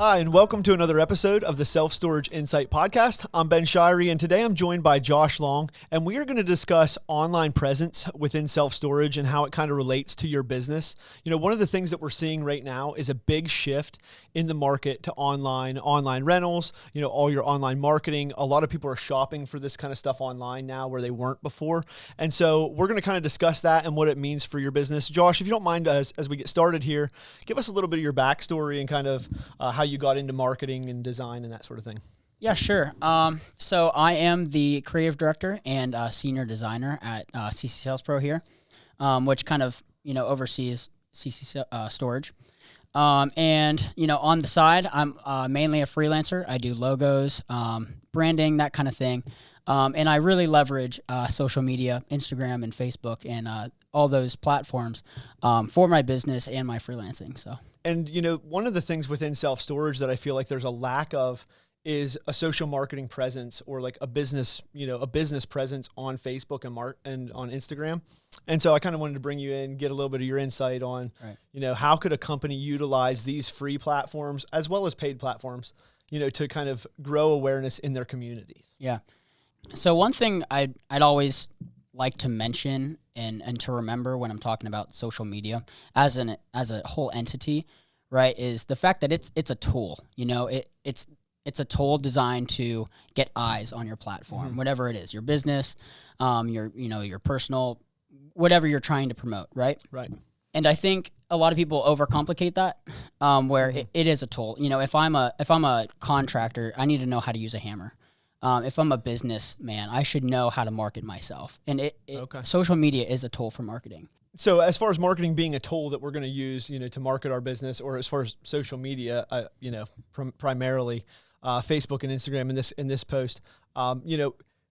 Hi, and welcome to another episode of the Self-Storage Insight Podcast. I'm Ben Shirey, and today I'm joined by Josh Long, and we are going to discuss online presence within self-storage and how it kind of relates to your business. You know, one of the things that we're seeing right now is a big shift in the market to online rentals, you know, all your online marketing. A lot of people are shopping for this kind of stuff online now where they weren't before. And so we're going to kind of discuss that and what it means for your business. Josh, if you don't mind, as we get started here, give us a little bit of your backstory and kind of how you got into marketing and design and that sort of thing. Yeah, sure. So I am the creative director and senior designer at CC Sales Pro here, which kind of, oversees CC Storage. And, on the side, I'm mainly a freelancer. I do logos, branding, that kind of thing. And I really leverage social media, Instagram and Facebook and all those platforms for my business and my freelancing. And, one of the things within self-storage that I feel like there's a lack of is a social marketing presence or like a business presence on Facebook and on Instagram. And so I kind of wanted to bring you in, get a little bit of your insight on, how could a company utilize these free platforms as well as paid platforms, to kind of grow awareness in their communities. Yeah. So one thing I'd always like to mention and to remember when I'm talking about social media as a whole entity, right, is the fact that it's a tool. It's a tool designed to get eyes on your platform, whatever it is, your business, your personal, whatever you're trying to promote, right? Right. And I think a lot of people overcomplicate that, where it is a tool. If I'm a contractor, I need to know how to use a hammer. If I'm a businessman, I should know how to market myself. And social media is a tool for marketing. So as far as marketing being a tool that we're going to use, to market our business, or as far as social media, primarily Facebook and Instagram in this post,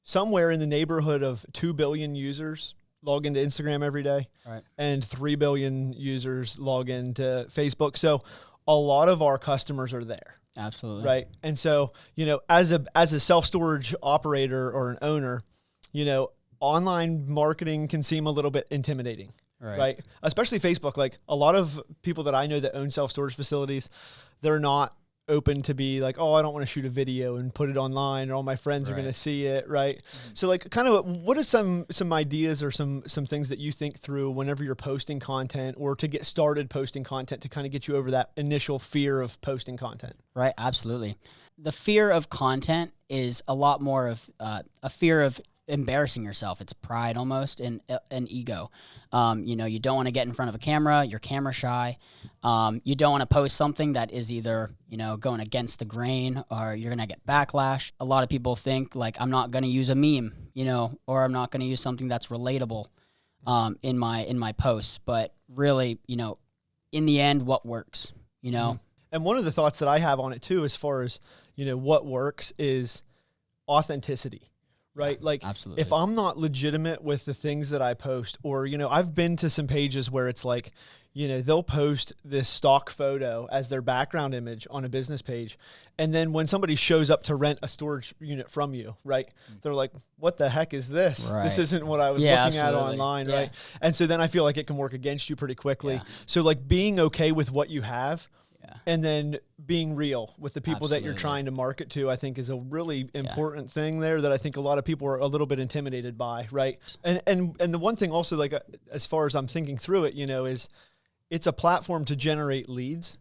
somewhere in the neighborhood of 2 billion users log into Instagram every day, right, and 3 billion users log into Facebook. So a lot of our customers are there. Absolutely. Right. And so, as a self-storage operator or an owner, online marketing can seem a little bit intimidating. Right. Especially Facebook. Like a lot of people that I know that own self-storage facilities, they're not open to be like, oh, I don't want to shoot a video and put it online or all my friends are going to see it. Right. Mm-hmm. So like kind of what are some ideas or some things that you think through whenever you're posting content or to get started posting content to kind of get you over that initial fear of posting content? Right. Absolutely. The fear of content is a lot more of a fear of embarrassing yourself. It's pride almost and ego. You don't want to get in front of a camera. You're camera shy. You don't want to post something that is either, going against the grain or you're going to get backlash. A lot of people think like, I'm not going to use a meme, or I'm not going to use something that's relatable in my posts. But really, in the end, what works, And one of the thoughts that I have on it too, as far as, what works is authenticity. Right? Like absolutely. If I'm not legitimate with the things that I post, or, I've been to some pages where it's like, they'll post this stock photo as their background image on a business page. And then when somebody shows up to rent a storage unit from you, right, they're like, what the heck is this? Right. This isn't what I was looking at online, right? And so then I feel like it can work against you pretty quickly. Yeah. So like being okay with what you have, and then being real with the people that you're trying to market to, I think is a really important thing there that I think a lot of people are a little bit intimidated by, right? And the one thing also, like as far as I'm thinking through it, is it's a platform to generate leads,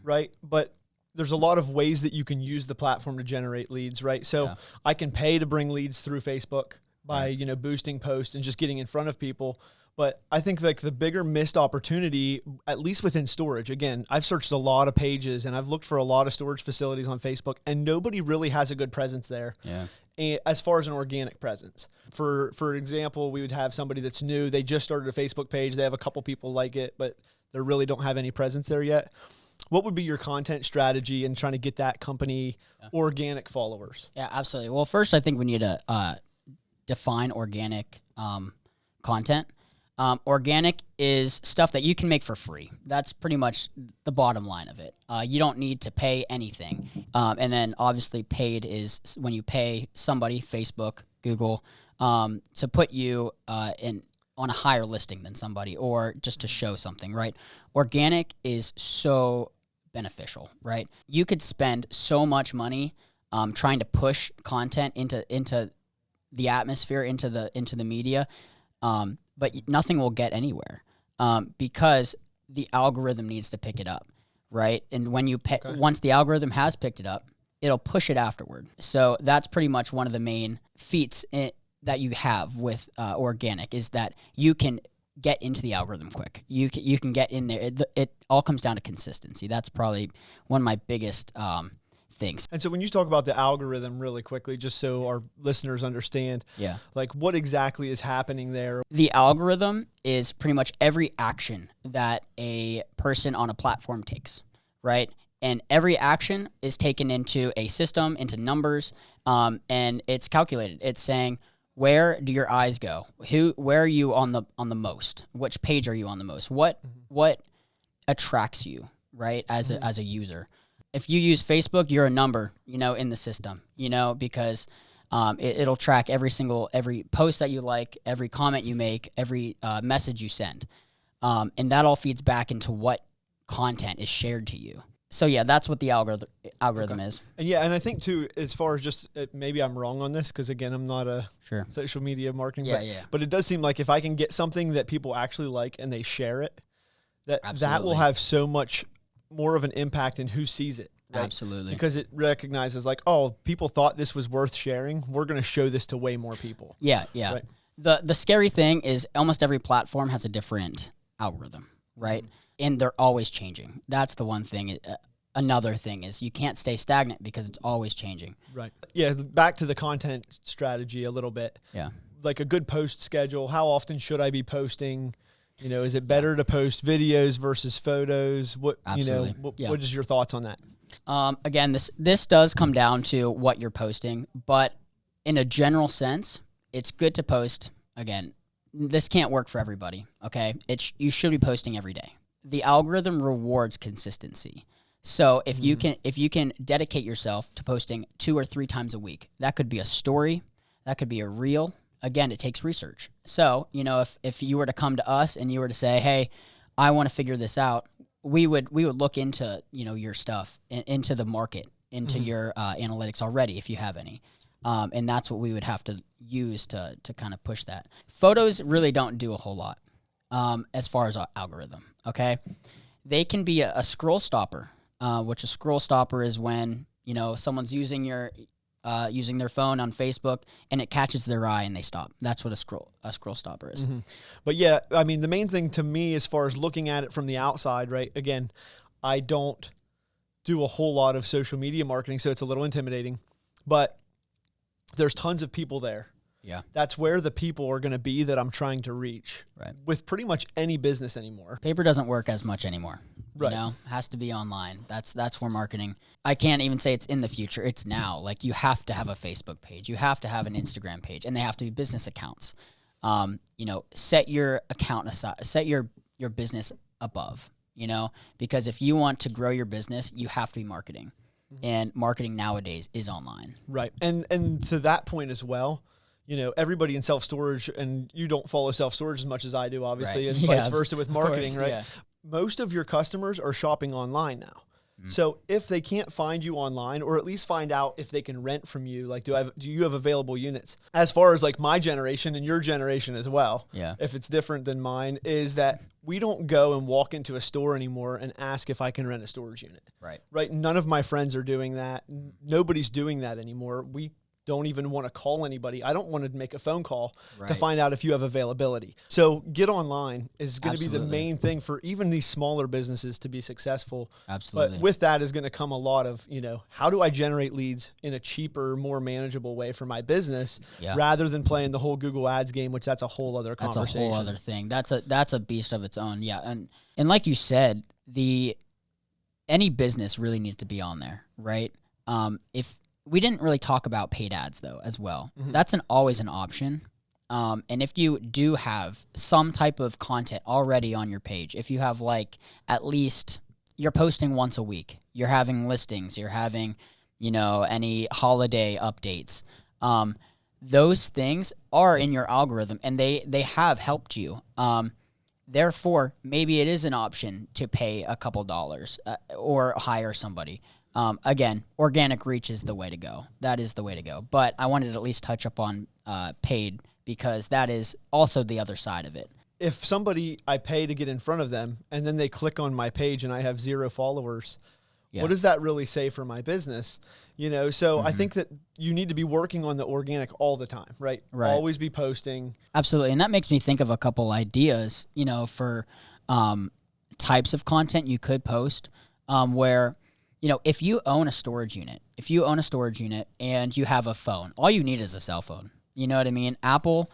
right? But there's a lot of ways that you can use the platform to generate leads, right? So I can pay to bring leads through Facebook by, boosting posts and just getting in front of people. But I think like the bigger missed opportunity, at least within storage, again, I've searched a lot of pages and I've looked for a lot of storage facilities on Facebook and nobody really has a good presence there. Yeah. As far as an organic presence. For example, we would have somebody that's new. They just started a Facebook page. They have a couple people like it, but they really don't have any presence there yet. What would be your content strategy in trying to get that company organic followers? Yeah, absolutely. Well, first, I think we need to define organic content. Organic is stuff that you can make for free. That's pretty much the bottom line of it. You don't need to pay anything. And then obviously paid is when you pay somebody, Facebook, Google, to put you on a higher listing than somebody or just to show something, right? Organic is so beneficial, right? You could spend so much money trying to push content into the atmosphere, into the media, but nothing will get anywhere because the algorithm needs to pick it up, right? And when you once the algorithm has picked it up, it'll push it afterward. So that's pretty much one of the main feats that you have with organic, is that you can get into the algorithm quick. You can get in there. It all comes down to consistency. That's probably one of my biggest things. And so when you talk about the algorithm really quickly, just so our listeners understand, like what exactly is happening there? The algorithm is pretty much every action that a person on a platform takes, right? And every action is taken into a system, into numbers, and it's calculated. It's saying, where do your eyes go? Where are you on the most? Which page are you on the most? What attracts you, right, as a user? If you use Facebook, you're a number, in the system, because it'll track every post that you like, every comment you make, every message you send. And that all feeds back into what content is shared to you. So yeah, that's what the algorithm is. And and I think too, as far as just maybe I'm wrong on this, because again, I'm not a social media marketing, but it does seem like if I can get something that people actually like and they share it, that will have so much more of an impact in who sees it. Right? Absolutely. Because it recognizes like, oh, people thought this was worth sharing. We're going to show this to way more people. Yeah. Right? The scary thing is almost every platform has a different algorithm, right? And they're always changing. That's the one thing. Another thing is you can't stay stagnant because it's always changing. Right. Yeah, back to the content strategy a little bit. Yeah. Like a good post schedule. How often should I be posting? Is it better to post videos versus photos? Absolutely. What is your thoughts on that? Again, this does come down to what you're posting, but in a general sense, it's good to post. Again, this can't work for everybody, okay? You should be posting every day. The algorithm rewards consistency. So if you can dedicate yourself to posting 2 or 3 times a week, that could be a story, that could be a reel. Again, it takes research. So, if you were to come to us and you were to say, hey, I want to figure this out, we would look into, your stuff, into the market, into your analytics already, if you have any. And that's what we would have to use to kind of push that. Photos really don't do a whole lot as far as our algorithm, okay? They can be a scroll stopper, which a scroll stopper is when, someone's using their phone on Facebook and it catches their eye and they stop. That's what a scroll stopper is. But yeah, I mean, the main thing to me as far as looking at it from the outside, right? Again, I don't do a whole lot of social media marketing, so it's a little intimidating, but there's tons of people there. Yeah. That's where the people are going to be that I'm trying to reach. Right. With pretty much any business anymore. Paper doesn't work as much anymore. Right. Has to be online. That's where marketing. I can't even say it's in the future. It's now. Like, you have to have a Facebook page. You have to have an Instagram page, and they have to be business accounts. Set your account aside. Set your business above, because if you want to grow your business, you have to be marketing. And marketing nowadays is online. Right. And to that point as well, everybody in self-storage, and you don't follow self-storage as much as I do, obviously, right. And vice versa with marketing, course, right? Yeah. Most of your customers are shopping online now. So if they can't find you online, or at least find out if they can rent from you, like, do you have available units? As far as like my generation and your generation as well, if it's different than mine, is that we don't go and walk into a store anymore and ask if I can rent a storage unit. Right. None of my friends are doing that. Nobody's doing that anymore. We don't even want to call anybody. I don't want to make a phone call to find out if you have availability. So get online is going to be the main thing for even these smaller businesses to be successful. Absolutely. But with that is going to come a lot of, how do I generate leads in a cheaper, more manageable way for my business rather than playing the whole Google Ads game, which that's a whole other conversation. That's a whole other thing. That's a beast of its own. Yeah. And like you said, any business really needs to be on there, right? If we didn't really talk about paid ads, though, as well. That's always an option. And if you do have some type of content already on your page, if you have at least you're posting once a week, you're having listings, you're having, any holiday updates, those things are in your algorithm and they have helped you. Therefore, maybe it is an option to pay a couple dollars or hire somebody. Again, organic reach is the way to go. That is the way to go. But I wanted to at least touch up on paid, because that is also the other side of it. If somebody, I pay to get in front of them and then they click on my page and I have 0 followers, what does that really say for my business? So I think that you need to be working on the organic all the time, right? Always be posting. Absolutely. And that makes me think of a couple ideas, for types of content you could post, where, if you own a storage unit, and you have a phone, all you need is a cell phone. You know what I mean? Apple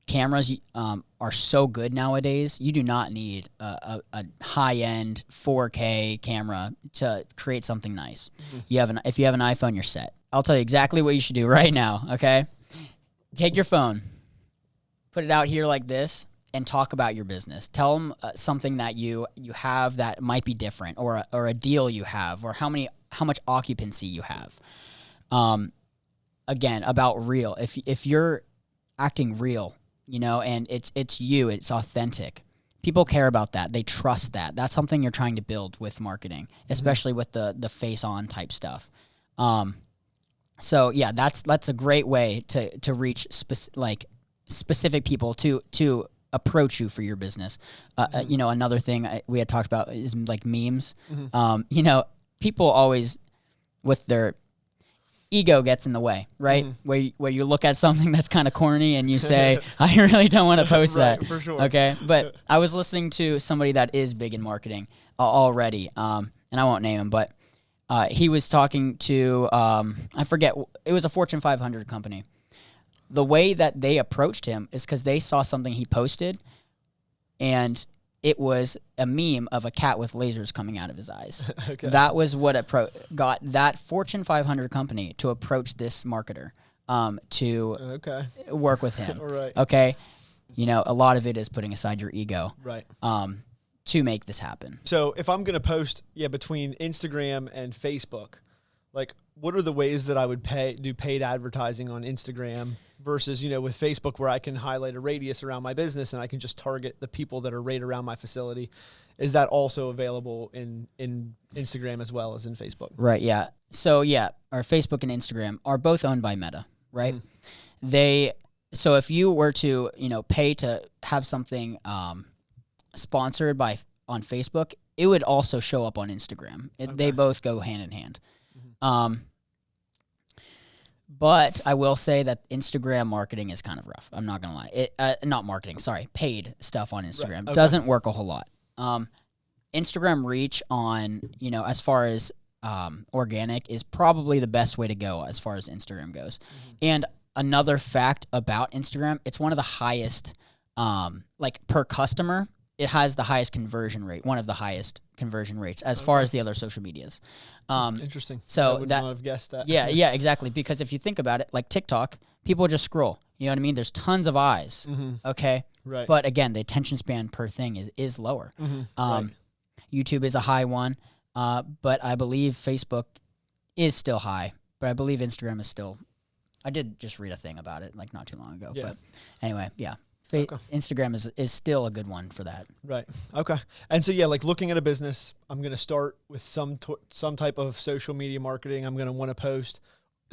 cameras are so good nowadays. You do not need a high-end 4K camera to create something nice. If you have an iPhone, you're set. I'll tell you exactly what you should do right now, okay? Take your phone, put it out here like this, and talk about your business. Tell them something that you have that might be different, or a deal you have, or how much occupancy you have. Again, about real. If you're acting real, and it's you, it's authentic. People care about that. They trust that. That's something you're trying to build with marketing, especially with the face-on type stuff. So yeah, that's a great way to reach specific people to approach you for your business. Another thing we had talked about is like memes. People always, with their ego, gets in the way, right? Where you look at something that's kind of corny and you say, I really don't want to post that. For sure. Okay. But I was listening to somebody that is big in marketing already, and I won't name him, but he was talking to, I forget, it was a Fortune 500 company. The way that they approached him is because they saw something he posted, and it was a meme of a cat with lasers coming out of his eyes. Okay. That was what got that Fortune 500 company to approach this marketer to work with him. Right. Okay. A lot of it is putting aside your ego. Right. To make this happen. So if I'm going to post, between Instagram and Facebook, like, what are the ways that I would do paid advertising on Instagram versus, with Facebook, where I can highlight a radius around my business and I can just target the people that are right around my facility? Is that also available in Instagram as well as in Facebook? Right. Yeah. So our Facebook and Instagram are both owned by Meta, right? So if you were to, pay to have something sponsored on Facebook, it would also show up on Instagram. They both go hand in hand. But I will say that Instagram marketing is kind of rough. I'm not going to lie. Not marketing, sorry. Paid stuff on Instagram doesn't work a whole lot. Instagram reach on, as far as organic is probably the best way to go as far as Instagram goes. And another fact about Instagram, it's one of the highest, per customer, it has the highest conversion rate, one of the highest conversion rates as far as the other social medias. Interesting. So I would not have guessed that. Yeah, exactly. Because if you think about it, like TikTok, people just scroll. You know what I mean? There's tons of eyes. Okay. Right. But again, the attention span per thing is lower. Right. YouTube is a high one, but I believe Facebook is still high. But I believe Instagram is still. I did just read a thing about it like not too long ago. Yeah. But anyway, yeah. Instagram is still a good one for that. Right. Okay. And so, like looking at a business, I'm going to start with some type of social media marketing. I'm going to want to post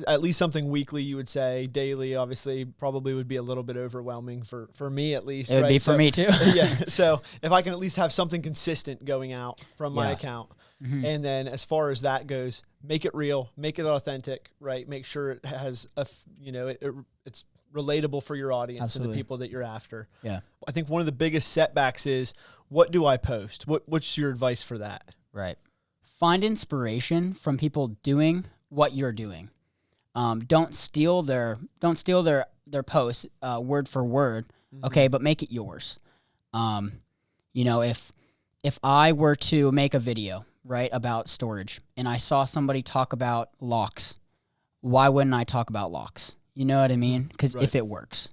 at least something weekly, you would say. Daily, obviously, probably would be a little bit overwhelming for me at least. It would be for me too. Yeah. So if I can at least have something consistent going out from my account. And then as far as that goes, make it real, make it authentic, right? Make sure it has it's relatable for your audience. Absolutely. And the people that you're after. Yeah. I think one of the biggest setbacks is, what do I post? What's your advice for that? Right. Find inspiration from people doing what you're doing. Don't steal their posts word for word. Okay, but make it yours. If I were to make a video, right, about storage, and I saw somebody talk about locks, why wouldn't I talk about locks? You know what I mean? Because if it works.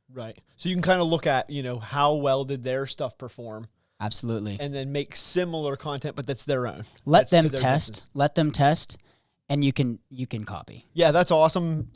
Right. So you can kind of look at, how well did their stuff perform? Absolutely. And then make similar content, but that's their own. Let them test. and you can copy. Yeah, that's awesome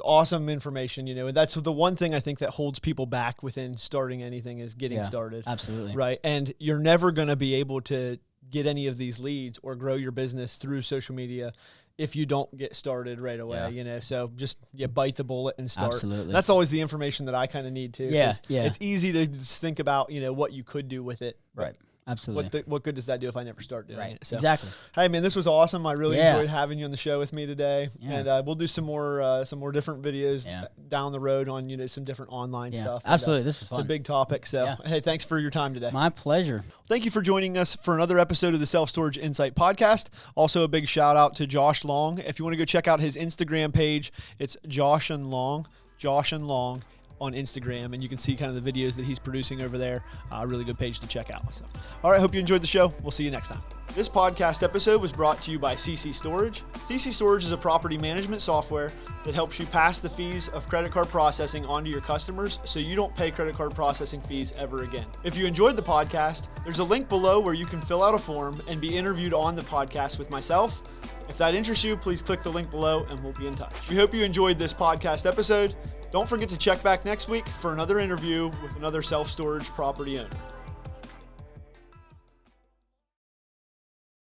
information. And that's the one thing I think that holds people back within starting anything is getting started. Absolutely. Right. And you're never going to be able to get any of these leads or grow your business through social media if you don't get started right away, so just bite the bullet and start. Absolutely. That's always the information that I kind of need too. Yeah. It's easy to just think about, what you could do with it. Right. Absolutely. What good does that do if I never start doing it? So, exactly. Hey man, this was awesome. I really enjoyed having you on the show with me today, and we'll do some more different videos down the road on some different online stuff. Absolutely, And, this was fun. It's a big topic. So hey, thanks for your time today. My pleasure. Thank you for joining us for another episode of the Self Storage Insight Podcast. Also, a big shout out to Josh Long. If you want to go check out his Instagram page, it's Josh and Long on Instagram, and you can see kind of the videos that he's producing over there. A really good page to check out. So, all right, hope you enjoyed the show. We'll see you next time. This podcast episode was brought to you by CC Storage. CC Storage is a property management software that helps you pass the fees of credit card processing onto your customers so you don't pay credit card processing fees ever again. If you enjoyed the podcast, there's a link below where you can fill out a form and be interviewed on the podcast with myself. If that interests you, please click the link below and we'll be in touch. We hope you enjoyed this podcast episode. Don't forget to check back next week for another interview with another self-storage property owner.